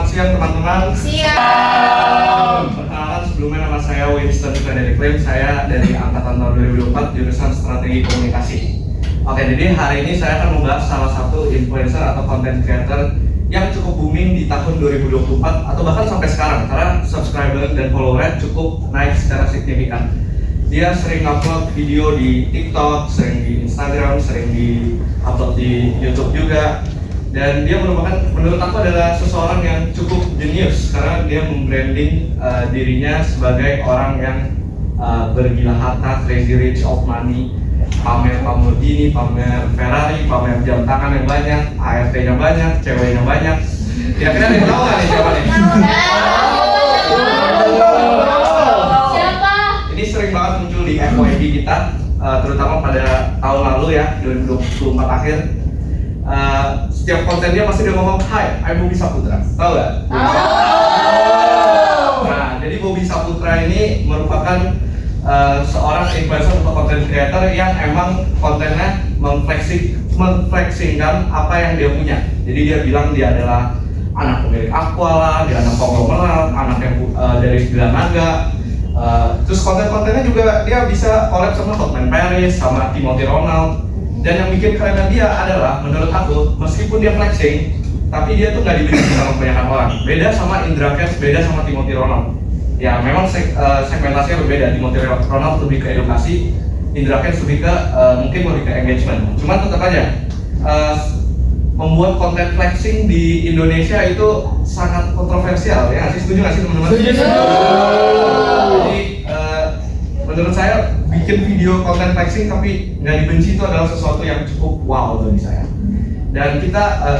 Selamat siang teman-teman. Siang. Perkenalkan, sebelumnya nama saya Winston Frederick Lim. Saya dari angkatan tahun 2024 jurusan Strategi Komunikasi. Oke, jadi hari ini saya akan membahas salah satu influencer atau content creator yang cukup booming di tahun 2024 atau bahkan sampai sekarang karena subscriber dan follower cukup naik secara signifikan. Dia sering upload video di TikTok, sering di Instagram, sering di upload di YouTube juga. Dan dia merupakan, menurut aku adalah seseorang yang cukup jenius karena dia membranding dirinya sebagai orang yang bergila harta, crazy rich of money, pamer Lamborghini, pamer Ferrari, pamer jam tangan yang banyak, ART-nya banyak, ceweknya banyak. Kira-kira ada yang tahu nggak nih siapa nih? Siapa? Ini sering banget muncul di FYP kita, terutama pada tahun lalu ya, 2024 akhir. Setiap kontennya pasti dia ngomong, "Hai, I'm Bobby Saputra." Tahu nggak? Nah, jadi Bobby Saputra ini merupakan seorang influencer atau content creator yang emang kontennya memflexingkan apa yang dia punya. Jadi dia bilang dia adalah anak pemilik Aqua, dia anak konglomerat, anak yang dari 9 naga. Terus konten-kontennya juga dia bisa collab sama Hotman Paris, sama Timothy Ronald. Dan yang bikin kerennya dia adalah, menurut aku, meskipun dia flexing, tapi dia tuh nggak dibenci sama kebanyakan orang. Beda sama Indra Kents, beda sama Timothy Ronald. Ya memang segmentasinya berbeda. Timothy Ronald lebih ke edukasi, Indra Kents lebih ke mungkin lebih ke engagement. Cuman tetap aja membuat konten flexing di Indonesia itu sangat kontroversial ya. Setuju nggak sih teman-teman? Setuju. Jadi menurut saya bikin video konten flexing tapi nggak dibenci itu adalah sesuatu yang cukup wow bagi saya. Dan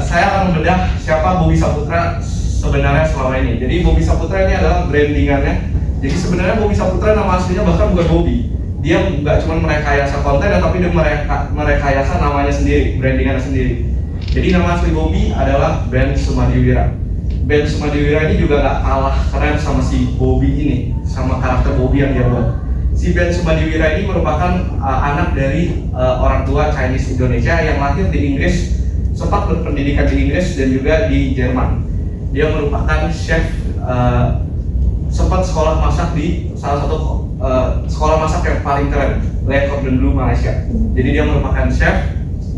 saya akan membedah siapa Bobby Saputra sebenarnya selama ini. Jadi Bobby Saputra ini adalah brandingannya. Jadi sebenarnya Bobby Saputra nama aslinya bahkan bukan Bobby. Dia nggak cuma merekayasa konten, tapi dia merekayasa namanya sendiri, brandingannya sendiri. Jadi nama asli Bobby adalah Ben Sumadiwira. Ben Sumadiwira ini juga nggak kalah keren sama si Bobby ini, sama karakter Bobby yang dia buat. Si Ben Sumadiwira ini merupakan anak dari orang tua Chinese Indonesia yang lahir di Inggris, sempat berpendidikan di Inggris dan juga di Jerman. Dia merupakan chef, sempat sekolah masak di salah satu sekolah masak yang paling keren, Le Cordon Bleu Malaysia. Jadi dia merupakan chef,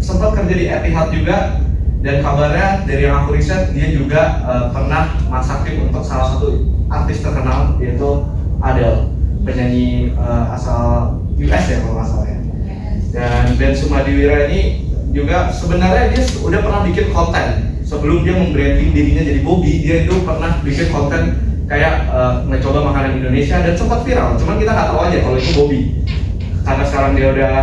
sempat kerja di Etihad juga, dan kabarnya dari yang aku riset dia juga pernah masakin untuk salah satu artis terkenal yaitu Adele, penyanyi asal US ya kalau nggak salah ya. Dan Ben Sumadiwira ini juga sebenarnya dia udah pernah bikin konten sebelum dia membranding dirinya jadi Bobby. Dia itu pernah bikin konten kayak mencoba makanan Indonesia dan sempat viral. Cuman kita nggak tahu aja kalau itu Bobby. Karena sekarang dia udah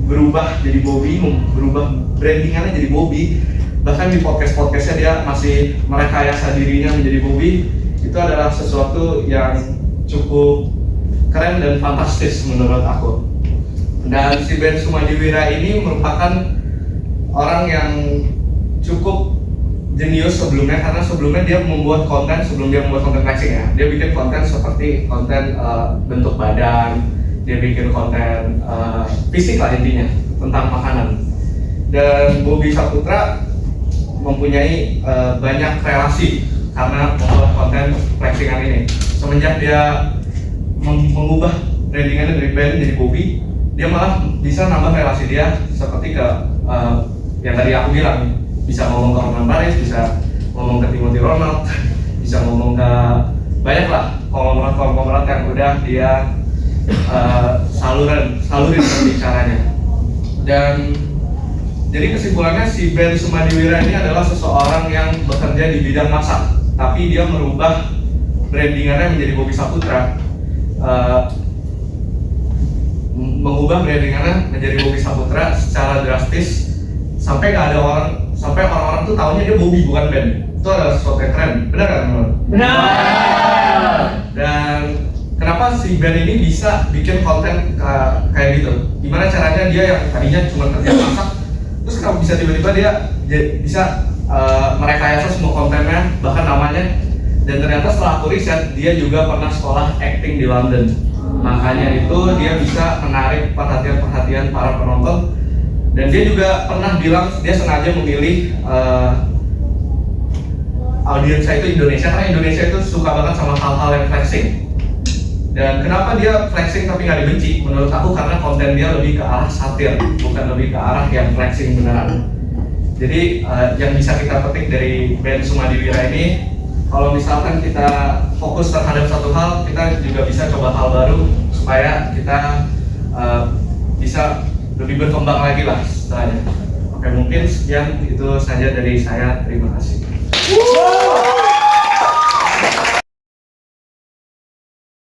berubah jadi Bobby, berubah brandingannya jadi Bobby. Bahkan di podcastnya dia masih merekayasa dirinya menjadi Bobby. Itu adalah sesuatu yang cukup keren dan fantastis menurut aku. Dan si Ben Sumadiwira ini merupakan orang yang cukup jenius sebelumnya, karena sebelumnya dia membuat konten, sebelum dia membuat konten flexing ya, dia bikin konten seperti konten bentuk badan, dia bikin konten fisik lah intinya, tentang makanan. Dan Bobby Saputra mempunyai banyak relasi karena membuat konten flexingan ini. Semenjak dia mengubah brandingannya dari Ben jadi Bobby, dia malah bisa nambah relasi dia seperti ke yang tadi aku bilang, bisa ngomong ke Hotman Paris, bisa ngomong ke Timothy Ronald, bisa ngomong ke banyak lah konglomerat yang udah dia salurin caranya. Dan jadi kesimpulannya si Ben Sumadiwira ini adalah seseorang yang bekerja di bidang masak, tapi dia merubah brandingannya menjadi Bobby Saputra, mengubah brandingannya menjadi Bobby Saputra secara drastis sampai orang-orang tuh taunya dia Bobby bukan Ben. Itu adalah sesuatu yang keren, benar kan teman-teman? Benar. Dan kenapa si Ben ini bisa bikin konten kayak gitu? Gimana caranya dia yang tadinya cuma kerja masak, terus kenapa bisa tiba-tiba dia bisa merekayasa semua kontennya, bahkan namanya. Dan ternyata setelah aku riset, dia juga pernah sekolah acting di London. Makanya itu dia bisa menarik perhatian para penonton. Dan dia juga pernah bilang dia sengaja memilih audiens saya itu Indonesia, karena Indonesia itu suka banget sama hal-hal yang flexing. Dan kenapa dia flexing tapi nggak dibenci? Menurut aku karena konten dia lebih ke arah satir, bukan lebih ke arah yang flexing beneran. Jadi yang bisa kita petik dari band Sumadiwira ini, kalau misalkan kita fokus terhadap satu hal, kita juga bisa coba hal baru supaya kita bisa lebih berkembang lagi lah setelahnya. Oke, mungkin sekian itu saja dari saya. Terima kasih.